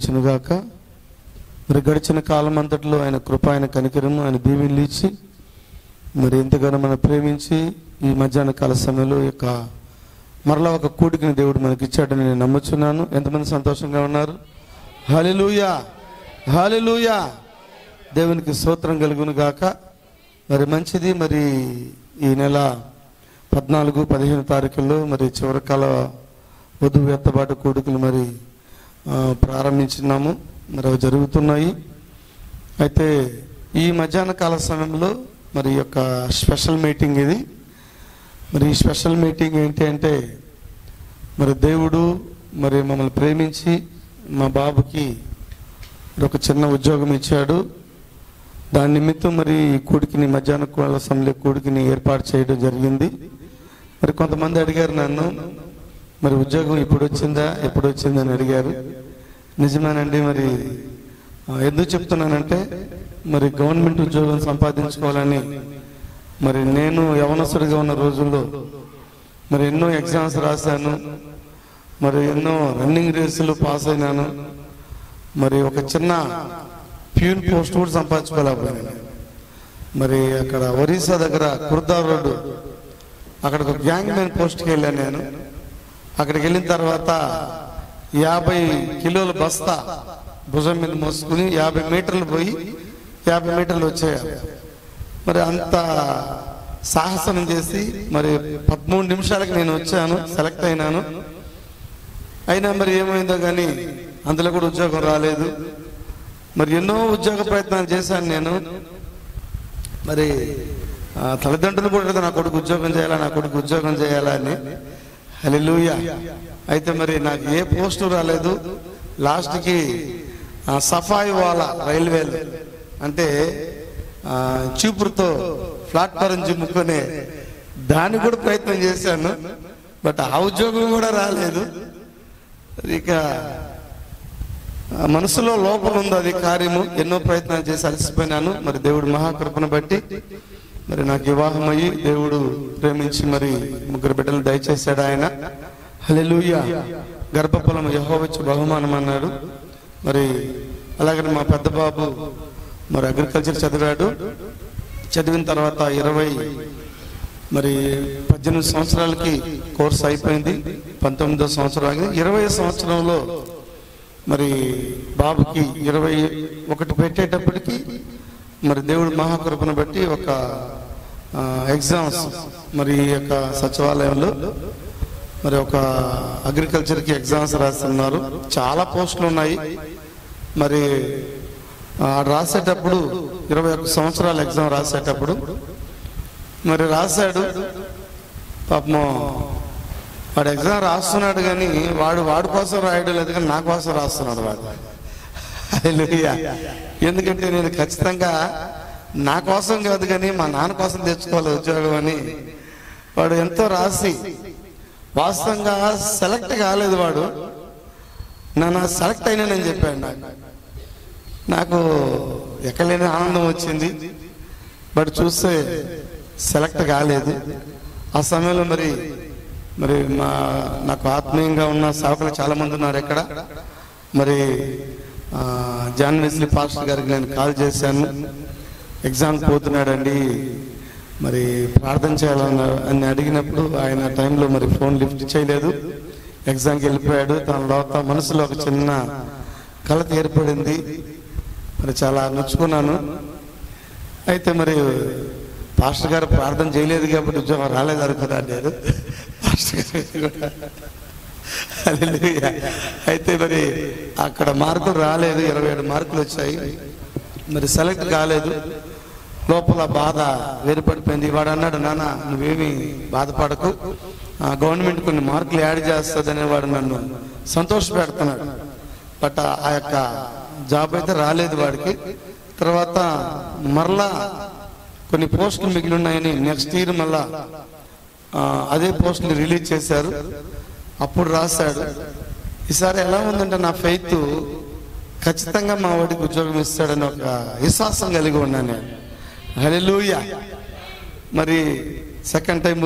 ఇచ్చినగాక. మరి గడిచిన కాలం అంతట్లో ఆయన కృప, ఆయన కనికరము, ఆయన దీవెనలు ఇచ్చి మరి ఎంతగానో మనం ప్రేమించి ఈ మధ్యాహ్న కాల సమయంలో యొక్క మరలా ఒక కూడికని దేవుడు మనకి ఇచ్చాడని నేను నమ్ముచున్నాను. ఎంతమంది సంతోషంగా ఉన్నారు? హల్లెలూయా, హల్లెలూయా. దేవునికి స్తోత్రం కలుగును గాక. మరి మంచిది. మరి ఈ నెల 14, 15 తారీఖుల్లో మరి చివరి కాల వధువు ఎత్తబాటు కూడికలు మరి ప్రారంభించినాము. మరి అవి జరుగుతున్నాయి. అయితే ఈ మధ్యాహ్న కాల సమయంలో మరి యొక్క స్పెషల్ మీటింగ్ ఇది. మరి ఈ స్పెషల్ మీటింగ్ ఏంటి అంటే, మరి దేవుడు మరి మమ్మల్ని ప్రేమించి మా బాబుకి ఒక చిన్న ఉద్యోగం ఇచ్చాడు. దాని నిమిత్తం మరి ఈ కూడికిని, మధ్యాహ్న కాల సమయంలో కూడికిని ఏర్పాటు చేయడం జరిగింది. మరి కొంతమంది అడిగారు నన్ను, మరి ఉద్యోగం ఇప్పుడు వచ్చిందా, ఎప్పుడు వచ్చిందని అడిగారు. నిజమేనండి. మరి ఎందుకు చెప్తున్నానంటే, మరి గవర్నమెంట్ ఉద్యోగం సంపాదించుకోవాలని మరి నేను యవనస్తుడిగా ఉన్న రోజుల్లో మరి ఎన్నో ఎగ్జామ్స్ రాశాను. మరి ఎన్నో రన్నింగ్ రేసులు పాస్ అయినాను. మరి ఒక చిన్న ప్యూన్ పోస్ట్ కూడా సంపాదించుకోలేకపోయాను. మరి అక్కడ ఒరిస్సా దగ్గర కుర్దా రోడ్డు, అక్కడ ఒక గ్యాంగ్ మ్యాన్ పోస్ట్కి వెళ్ళాను నేను. అక్కడికి వెళ్ళిన తర్వాత 50 కిలోల బస్తా భుజం మీద మోసుకుని 50 మీటర్లు పోయి 50 మీటర్లు వచ్చేయాలి. మరి అంత సాహసం చేసి మరి 13 నిమిషాలకి నేను వచ్చాను, సెలెక్ట్ అయినాను. అయినా మరి ఏమైందో కానీ అందులో కూడా ఉద్యోగం రాలేదు. మరి ఎన్నో ఉద్యోగ ప్రయత్నాలు చేశాను నేను. మరి తల్లిదండ్రులు కూడా నా కొడుకు ఉద్యోగం చేయాలా, నా కొడుకు ఉద్యోగం చేయాలా అని. హల్లెలూయా. అయితే మరి నాకు ఏ పోస్టు రాలేదు. లాస్ట్కి సఫాయి వాలా రైల్వేలు అంటే చీపురుతో ప్లాట్ఫారం చిమ్ముకునే దానికి కూడా ప్రయత్నం చేశాను. బట్ ఆ ఉద్యోగం కూడా రాలేదు. ఇక మనసులో లోపల ఉంది అది కార్యము. ఎన్నో ప్రయత్నాలు చేసి అలసిపోయినాను. మరి దేవుడు మహాకృపను బట్టి మరి నాకు వివాహం అయ్యి దేవుడు ప్రేమించి మరి 3 బిడ్డలు దయచేశాడు ఆయన. హల్లెలూయా. గర్భఫలం యెహోవా ఇచ్చు బహుమానం అన్నాడు. మరి అలాగే మా పెద్ద బాబు మరి అగ్రికల్చర్ చదివాడు. చదివిన తర్వాత 18 సంవత్సరాలకి కోర్స్ అయిపోయింది. 19వ సంవత్సరం 20వ సంవత్సరంలో మరి బాబుకి 21 పెట్టేటప్పటికి మరి దేవుడు మహాకృపను బట్టి ఒక ఎగ్జామ్స్ మరి ఈ యొక్క సచివాలయంలో మరి ఒక అగ్రికల్చర్కి ఎగ్జామ్స్ రాస్తున్నారు. చాలా పోస్టులు ఉన్నాయి. మరి రాసేటప్పుడు 21 సంవత్సరాల ఎగ్జామ్ రాసేటప్పుడు మరి రాశాడు. పాపం వాడు ఎగ్జామ్ రాస్తున్నాడు కానీ వాడు కోసం రాయడం లేదు కానీ నా కోసం రాస్తున్నాడు వాడు. హల్లెలూయా. ఎందుకంటే నేను ఖచ్చితంగా నా కోసం కాదు కానీ మా నాన్న కోసం తెచ్చుకోవాలి ఉద్యోగం అని వాడు ఎంతో రాసి వాస్తవంగా సెలెక్ట్ కాలేదు. వాడు నన్ను సెలెక్ట్ అయినానని చెప్పాడు. నాకు ఎక్కలేని ఆనందం వచ్చింది. బట్ చూస్తే సెలెక్ట్ కాలేదు. ఆ సమయంలో మరి నాకు ఆత్మీయంగా ఉన్న సేవకులు చాలా మంది ఉన్నారు ఇక్కడ. మరి జాన్ వెస్లీ పాస్టర్ గారికి నేను కాల్ చేశాను. ఎగ్జామ్ పోతున్నాడండి, మరి ప్రార్థన చేయాలని అడిగినప్పుడు ఆయన టైంలో మరి ఫోన్ లిఫ్ట్ చేయలేదు. ఎగ్జామ్కి వెళ్ళిపోయాడు. తన లోపల మనసులో ఒక చిన్న కలత ఏర్పడింది. మరి చాలా నొచ్చుకున్నాను. అయితే మరి పాస్టర్ గారు ప్రార్థన చేయలేదు కాబట్టి ఉద్యోగం రాలేదు అనుకున్నా నేను. పాస్టర్ గారు అయితే మరి అక్కడ మార్కులు రాలేదు. 27 మార్కులు వచ్చాయి. మరి సెలెక్ట్ కాలేదు. లోపల బాధ వేరుపడిపోయింది. వాడు అన్నాడు, నాన్న నువ్వేమి బాధపడకు, గవర్నమెంట్ కొన్ని మార్కులు యాడ్ చేస్తుందనే వాడు నన్ను సంతోష పెడుతున్నాడు. బట్ ఆ యొక్క జాబ్ అయితే రాలేదు వాడికి. తర్వాత మరలా కొన్ని పోస్టులు మిగిలి ఉన్నాయని నెక్స్ట్ ఇయర్ మళ్ళా అదే పోస్టులు రిలీజ్ చేశారు. అప్పుడు రాశాడు. ఈసారి ఎలా ఉందంటే నా ఫెయిత్ ఖచ్చితంగా మా వాడికి ఉద్యోగం ఇస్తాడని ఒక విశ్వాసం కలిగి ఉన్నాను నేను. హల్లెలూయా. మరి సెకండ్ టైం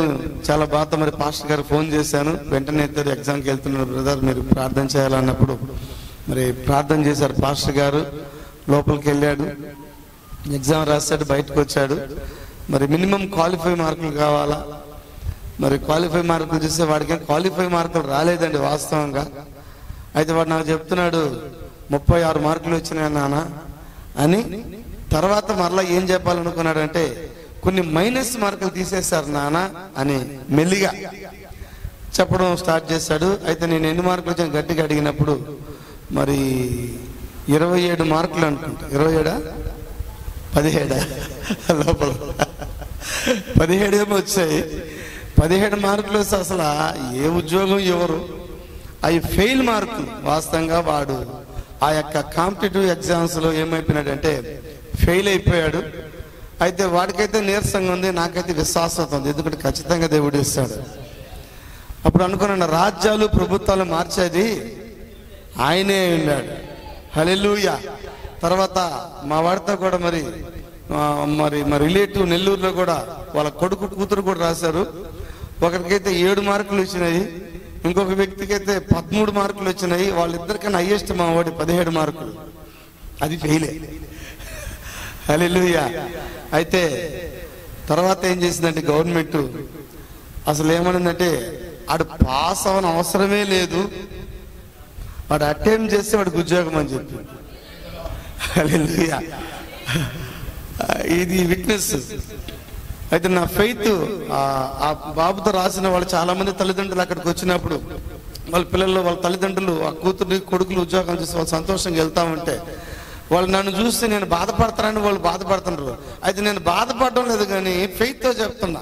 చాలా బాధ మరి పాస్టర్ గారు ఫోన్ చేశాను. వెంటనే ఎగ్జామ్కి వెళ్తున్నారు బ్రదర్, మీరు ప్రార్థన చేయాలన్నప్పుడు మరి ప్రార్థన చేశారు పాస్టర్ గారు. లోపలికి వెళ్ళాడు, ఎగ్జామ్ రాశాడు, బయటకు వచ్చాడు. మరి మినిమం క్వాలిఫై మార్కులు కావాలా. మరి క్వాలిఫై మార్కులు చూస్తే వాడికి క్వాలిఫై మార్కులు రాలేదండి వాస్తవంగా. అయితే వాడు నాకు చెప్తున్నాడు 36 మార్కులు వచ్చినాయి నాన్న అని. తర్వాత మరలా ఏం చెప్పాలనుకున్నాడంటే కొన్ని మైనస్ మార్కులు తీసేశారు నాన్న అని మెల్లిగా చెప్పడం స్టార్ట్ చేశాడు. అయితే నేను ఎన్ని మార్కులు వచ్చాను గట్టిగా అడిగినప్పుడు మరి 27 మార్కులు అనుకుంటా. 27 17 లోపల 17 ఏమో వచ్చాయి. 17 మార్కులు వస్తే అసలు ఏ ఉద్యోగం ఎవరు అవి ఫెయిల్ మార్కులు. వాస్తవంగా వాడు ఆ యొక్క కాంపిటేటివ్ ఎగ్జామ్స్లో ఏమైపోయినాడంటే ఫెయిల్ అయిపోయాడు. అయితే వాడికైతే నీరసంగా ఉంది, నాకైతే విశ్వాసత ఉంది, ఎందుకంటే ఖచ్చితంగా దేవుడు ఇస్తాడు. అప్పుడు అనుకున్నాను రాజ్యాలు ప్రభుత్వాలు మార్చేది ఆయనే ఉన్నాడు. హల్లెలూయా. తర్వాత మా వాడితో కూడా మరి మా రిలేటివ్ నెల్లూరులో కూడా వాళ్ళ కొడుకు కూతురు కూడా రాశారు. ఒకరికైతే 7 మార్కులు వచ్చినాయి, ఇంకొక వ్యక్తికి అయితే 13 మార్కులు వచ్చినాయి. వాళ్ళిద్దరికన్నా హైయెస్ట్ మా వాడి 17 మార్కులు. అది ఫెయిలే. హల్లెలూయా. అయితే తర్వాత ఏం చేసిందంటే గవర్నమెంట్ అసలు ఏమనిందంటే వాడు పాస్ అవ్వని అవసరమే లేదు, వాడు అటెంప్ట్ చేస్తే వాడికి ఉద్యోగం అని చెప్పి. హల్లెలూయా. ఇది విట్నెస్. అయితే నా ఫెయిత్ ఆ బాబుతో రాసిన వాళ్ళు చాలా మంది తల్లిదండ్రులు అక్కడికి వచ్చినప్పుడు వాళ్ళ పిల్లలు వాళ్ళ తల్లిదండ్రులు ఆ కూతురు కొడుకులు ఉద్యోగాలు చేసి వాళ్ళు సంతోషంగా వెళ్తా ఉంటే వాళ్ళు నన్ను చూస్తే నేను బాధపడతానని వాళ్ళు బాధపడుతున్నారు. అయితే నేను బాధపడడం లేదు కానీ ఫెయిత్తో చెప్తున్నా.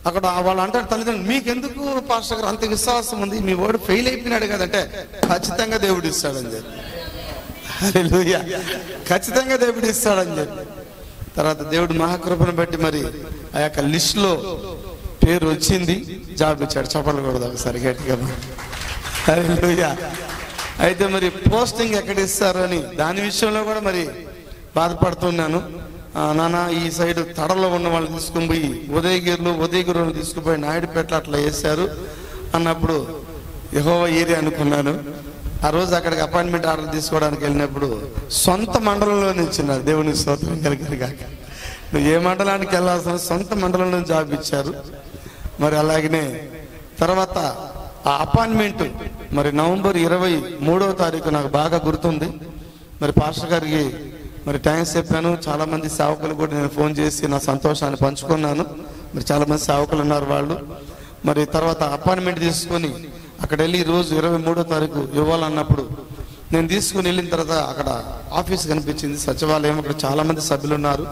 అక్కడ వాళ్ళు అంటారు తల్లిదండ్రులు, మీకెందుకు పాస్టర్ గారు అంత విశ్వాసం ఉంది, మీ వాడు ఫెయిల్ అయిపోయినాడు కదంటే ఖచ్చితంగా దేవుడు ఇస్తాడని చెప్పి. హల్లెలూయా. ఖచ్చితంగా దేవుడు ఇస్తాడని చెప్పి. తర్వాత దేవుడు మహాకృపను బట్టి మరి ఆ యొక్క లిస్టులో పేరు వచ్చింది, జాబ్ ఇచ్చాడు. చప్పట్లు కూడా ఒకసారి గట్టిగా. హల్లెలూయా. అయితే మరి పోస్టింగ్ ఎక్కడ ఇస్తారు అని దాని విషయంలో కూడా మరి బాధపడుతున్నాను. నాన్న ఈ సైడ్ తడలో ఉన్న వాళ్ళు తీసుకుని పోయి ఉదయగిరిలో తీసుకుపోయి నాయుడుపేట అట్లా వేశారు అన్నప్పుడు యెహోవా ఏరియా అనుకున్నాను. ఆ రోజు అక్కడికి అపాయింట్మెంట్ ఆర్డర్ తీసుకోవడానికి వెళ్ళినప్పుడు సొంత మండలంలో ఇచ్చినారు. దేవునికి స్తోత్రం కలిగింది కాక. నువ్వు ఏ మండలానికి వెళ్ళాల్సిన సొంత మండలంలో జాబ్ ఇచ్చారు. మరి అలాగనే తర్వాత ఆ అపాయింట్మెంట్ మరి నవంబర్ 23వ తారీఖు నాకు బాగా గుర్తుంది. మరి పాస్టర్ గారికి మరి థ్యాంక్స్ చెప్పాను. చాలా మంది సేవకులు కూడా నేను ఫోన్ చేసి నా సంతోషాన్ని పంచుకున్నాను. మరి చాలా మంది సేవకులు ఉన్నారు వాళ్ళు. మరి తర్వాత అపాయింట్మెంట్ తీసుకొని అక్కడ వెళ్ళి రోజు 23వ తారీఖు ఇవ్వాలన్నప్పుడు నేను తీసుకుని వెళ్ళిన తర్వాత అక్కడ ఆఫీస్ కనిపించింది, సచివాలయం. అక్కడ చాలా మంది సభ్యులు ఉన్నారు.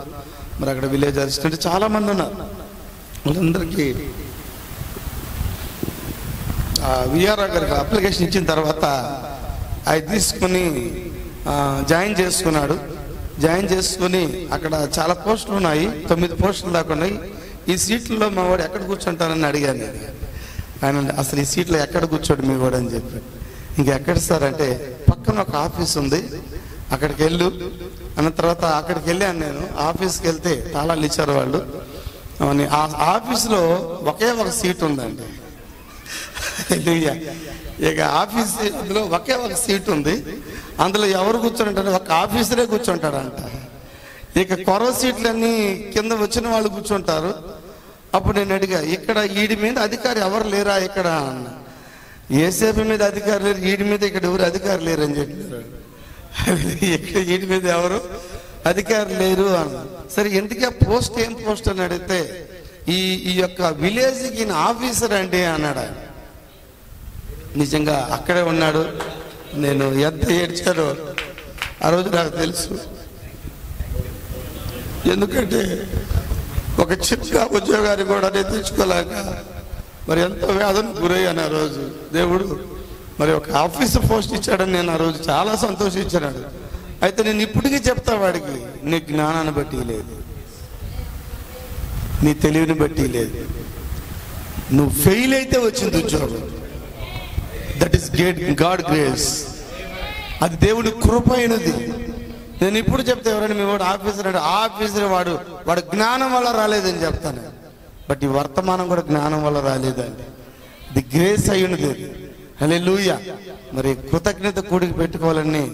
మరి అక్కడ విలేజ్ అసిస్టెంట్ చాలా మంది ఉన్నారు. వాళ్ళందరికీ విఆర్ఆర్ గారికి అప్లికేషన్ ఇచ్చిన తర్వాత అది తీసుకుని జాయిన్ చేసుకున్నాడు. జాయిన్ చేసుకుని అక్కడ చాలా పోస్టులు ఉన్నాయి, 9 పోస్టులు దాకా ఉన్నాయి. ఈ సీట్లలో మా వాడు ఎక్కడ కూర్చుంటానని అడిగాను. ఆయన అసలు ఈ సీట్లో ఎక్కడ కూర్చోడు మీ వాడు అని చెప్పి. ఇంకెక్కడ సార్ అంటే పక్కన ఒక ఆఫీస్ ఉంది, అక్కడికి వెళ్ళు అన్న తర్వాత అక్కడికి వెళ్ళాను. నేను ఆఫీస్కి వెళ్తే తాళాలు ఇచ్చారు వాళ్ళు. ఆ ఆఫీసులో ఒకే ఒక సీట్ ఉందండి. ఇక ఆఫీస్ అందులో ఒకే ఒక సీట్ ఉంది. అందులో ఎవరు కూర్చుంటారు, ఒక ఆఫీసరే కూర్చుంటాడంట. ఇక కొరవ సీట్లన్నీ కింద వచ్చిన వాళ్ళు కూర్చుంటారు. అప్పుడు నేను అడిగా, ఇక్కడ వీడి మీద అధికారి ఎవరు లేరా ఇక్కడ అన్న. ఏసేపు మీద అధికారి లేరు, వీడి మీద ఇక్కడ ఎవరు అధికారి లేరు అని చెప్పారు. ఇక్కడ వీడి మీద ఎవరు అధికారి లేరు అన్న. సరే ఎందుకే పోస్ట్ ఏం పోస్ట్ అని అడిగితే ఈ యొక్క విలేజ్కి ఆఫీసర్ అండి అన్నాడు. నిజంగా అక్కడే ఉన్నాడు. నేను ఎంత ఏడ్చానో ఆ రోజు నాకు తెలుసు. ఎందుకంటే ఒక చిన్న ఉద్యోగాన్ని కూడా నేను తెచ్చుకోలేక మరి ఎంతో వేదనకు గురయ్యాను ఆ రోజు. దేవుడు మరి ఒక ఆఫీసర్ పోస్ట్ ఇచ్చాడని నేను ఆ రోజు చాలా సంతోషించాను. అయితే నేను ఇప్పటికీ చెప్తా వాడికి, నీ జ్ఞానాన్ని బట్టి లేదు, నీ తెలివిని బట్టి లేదు, నువ్వు ఫెయిల్ అయితే వచ్చింది ఉద్యోగం. That is God grace. అది దేవుడి కృప అయినది. నేను ఇప్పుడు చెప్తే ఎవరైనా మీ వాడు ఆఫీసర్ అంటే ఆఫీసర్ వాడు జ్ఞానం వల్ల రాలేదని చెప్తాను. బట్ ఈ వర్తమానం కూడా జ్ఞానం వల్ల రాలేదండి. ఇది గ్రేస్ అయి ఉన్నది. హల్లెలూయా. మరి కృతజ్ఞత కూడికి పెట్టుకోవాలని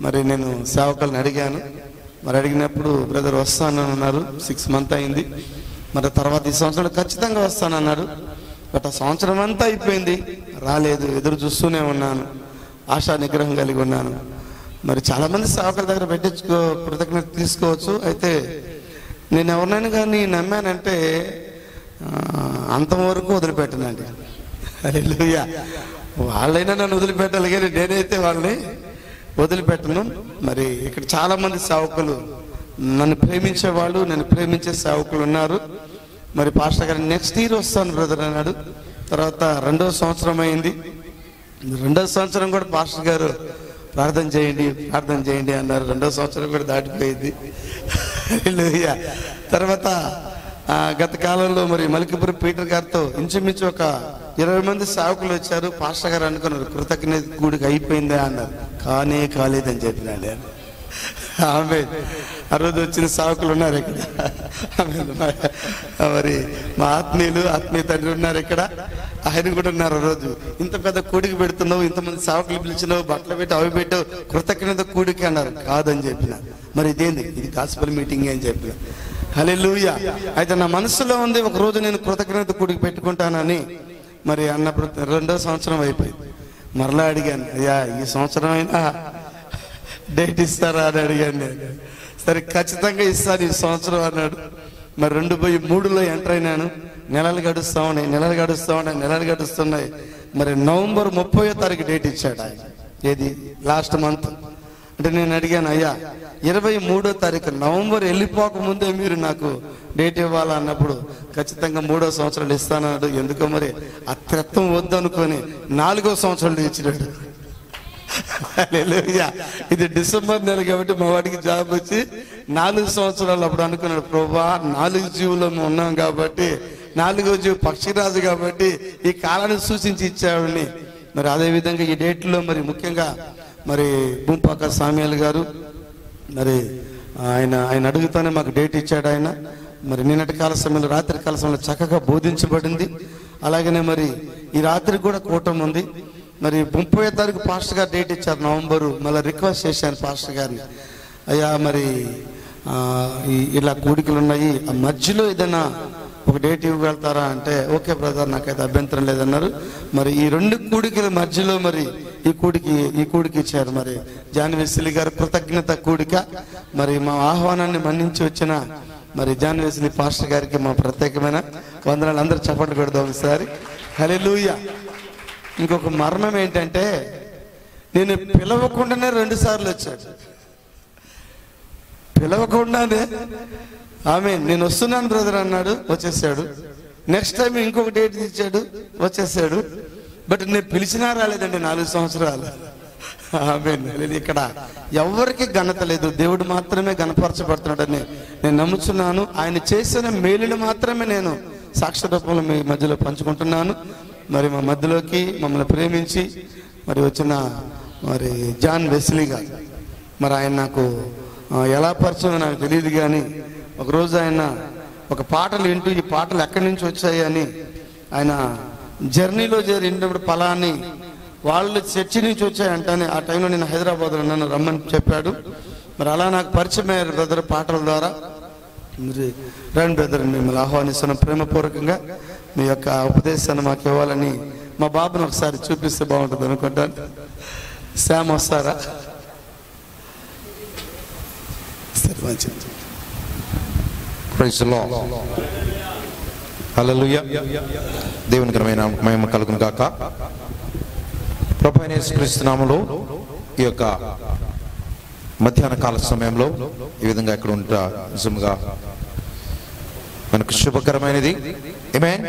మరి నేను సేవకులను అడిగాను. మరి అడిగినప్పుడు బ్రదర్ వస్తానన్నారు. 6 months అయింది. మరి తర్వాత ఈ సంవత్సరం ఖచ్చితంగా వస్తానన్నాడు. బట్ ఆ సంవత్సరం అంతా అయిపోయింది, రాలేదు. ఎదురు చూస్తూనే ఉన్నాను, ఆశా నిగ్రహం కలిగి ఉన్నాను. మరి చాలామంది సేవకుల దగ్గర కృతజ్ఞత తీసుకోవచ్చు. అయితే నేను ఎవరినైనా కానీ నమ్మానంటే అంతవరకు వదిలిపెట్టనండి. హల్లెలూయా. వాళ్ళైనా నన్ను వదిలిపెట్టాలి కానీ నేనైతే వాళ్ళని వదిలిపెట్టను. మరి ఇక్కడ చాలామంది సేవకులు నన్ను ప్రేమించేవాళ్ళు, నన్ను ప్రేమించే సేవకులు ఉన్నారు. మరి పాస్టర్ గారు నెక్స్ట్ ఇయర్ వస్తాను బ్రదర్ అన్నాడు. తర్వాత 2వ సంవత్సరం అయింది. 2వ సంవత్సరం కూడా పాస్టర్ గారు ప్రార్థన చేయండి అన్నారు. 2వ సంవత్సరం కూడా దాటిపోయింది. తర్వాత గత కాలంలో మరి మలికిపురం పీటర్ గారితో ఇంచుమించు ఒక 20 మంది సేవకులు వచ్చారు. పాస్టర్ గారు అనుకున్నారు కృతజ్ఞత కూడికి అయిపోయిందా అన్నారు. కాలేదని చెప్పినాడు. ఆమె ఆ రోజు వచ్చిన సేవకులు ఉన్నారు ఇక్కడ. మరి మా ఆత్మీయ తండ్రి ఉన్నారు ఇక్కడ, ఆయన కూడా ఉన్నారు. ఆ రోజు ఇంత పెద్ద కూడికి పెడుతున్నావు, ఇంతమంది సేవకులు పిలిచినావు, బట్టలు పెట్టి అవి పెట్టావు, కృతజ్ఞత కూడికి అన్నారు. కాదని చెప్పిన. మరి ఇదేంది, ఇది గాస్పెల్ మీటింగ్ అని చెప్పిన. హల్లెలూయా. అయితే నా మనసులో ఉంది ఒక రోజు నేను కృతజ్ఞత కూడికి పెట్టుకుంటానని. మరి అన్నప్పుడు 2వ సంవత్సరం అయిపోయింది. మరలా అడిగాను, అయ్యా ఈ సంవత్సరం అయినా డేట్ ఇస్తారా అని అడిగాను నేను. సరే ఖచ్చితంగా ఇస్తాను ఈ సంవత్సరం అన్నాడు. మరి 2/3లో ఎంటర్ అయినాను. నెలలు గడుస్తున్నాయి. మరి నవంబర్ 30వ తారీఖు డేట్ ఇచ్చాడు ఆయన. ఏది లాస్ట్ మంత్. అంటే నేను అడిగాను, అయ్యా 23వ తారీఖు నవంబర్ వెళ్ళిపోక ముందే మీరు నాకు డేట్ ఇవ్వాలా అన్నప్పుడు ఖచ్చితంగా 3వ సంవత్సరాలు ఇస్తానన్నాడు. ఎందుకో మరి ఆ త్రెత్తం వద్దు అనుకొని 4వ సంవత్సరాలు ఇచ్చినాడు. హల్లెలూయా. ఇది డిసెంబర్ నెల కాబట్టి మా వాడికి జాబ్ వచ్చి 4 సంవత్సరాలు. అప్పుడు అనుకున్నాడు, ప్రభువా 4 జీవులు ఉన్నాం కాబట్టి, 4వ జీవి పక్షిరాజు కాబట్టి ఈ కాలాన్ని సూచించి ఇచ్చాడని. మరి అదేవిధంగా ఈ డేట్లో మరి ముఖ్యంగా మరి భూంపాక సామ్యాల్ గారు మరి ఆయన అడుగుతానే మాకు డేట్ ఇచ్చాడు ఆయన. మరి నిన్నటి కాల సమయంలో, రాత్రి కాల సమయంలో చక్కగా బోధించబడింది. అలాగనే మరి ఈ రాత్రి కూడా కూటం ఉంది. మరి 30వ తారీఖు పాస్టర్ గారు డేట్ ఇచ్చారు నవంబరు. మళ్ళీ రిక్వెస్ట్ చేశాను పాస్టర్ గారిని, అయ్యా మరి ఇలా కూడికలు ఉన్నాయి, ఆ మధ్యలో ఏదైనా ఒక డేట్ ఇవ్వగలుగుతారా అంటే, ఓకే బ్రదర్ నాకైతే అభ్యంతరం లేదన్నారు. మరి ఈ 2 కూడికల మధ్యలో మరి ఈ కూడికి ఇచ్చారు. మరి జాన్ వెస్లీ గారు కృతజ్ఞత కూడిక. మరి మా ఆహ్వానాన్ని మన్నించి వచ్చిన మరి జాన్ వెస్లీ పాస్టర్ గారికి మా ప్రత్యేకమైన వందనాలు. అందరూ చప్పట్లు కొడదాం ఒకసారి. హల్లెలూయా. ఇంకొక మర్మం ఏంటంటే, నేను పిలవకుండానే 2 సార్లు వచ్చాడు. పిలవకుండానే నేను వస్తున్నాను బ్రదర్ అన్నాడు, వచ్చేసాడు. నెక్స్ట్ టైం ఇంకొక డేట్ ఇచ్చాడు, వచ్చేసాడు. బట్ నేను పిలిచినా రాలేదండి 4 సంవత్సరాలు. ఇక్కడ ఎవరికి ఘనత లేదు, దేవుడు మాత్రమే ఘనపరచబడుతున్నాడని నేను నమ్ముతున్నాను. ఆయన చేసిన మేలును మాత్రమే నేను సాక్షి రూపంలో మీ మధ్యలో పంచుకుంటున్నాను. మరి మా మధ్యలోకి మమ్మల్ని ప్రేమించి మరి వచ్చిన మరి జాన్ వెస్లీ గారు, మరి ఆయన నాకు ఎలా పరిచయం నాకు తెలియదు కానీ, ఒకరోజు ఆయన ఒక పాటలు వింటూ ఈ పాటలు ఎక్కడి నుంచి వచ్చాయి అని ఆయన జర్నీలో వింటున్నప్పుడు పలాని వాళ్ళు చర్చి నుంచి వచ్చాయంటే, ఆ టైంలో నేను హైదరాబాద్లో నన్ను రమ్మని చెప్పాడు. మరి అలా నాకు పరిచయం అయ్యారు బ్రదర్ పాటల ద్వారా. మరి రండి బ్రదర్, మిమ్మల్ని ఆహ్వానిస్తున్నాం ప్రేమపూర్వకంగా. మీ యొక్క ఉపదేశాన్ని మాకు ఇవ్వాలని మా బాబుని ఒకసారి చూపిస్తే బాగుంటుంది అనుకుంటాను. శామ్ వస్తారా? సరే మంచిది. Praise the Lord. హల్లెలూయా. దేవుని ఘనమైన మహిమ కలుగును గాక. ప్రభువైన యేసుక్రీస్తు నామములో ఈ యొక్క మధ్యాహ్న కాల సమయంలో ఈ విధంగా ఇక్కడ ఉంటా నిజంగా మనకు శుభకరమైనది. ఆమేన్.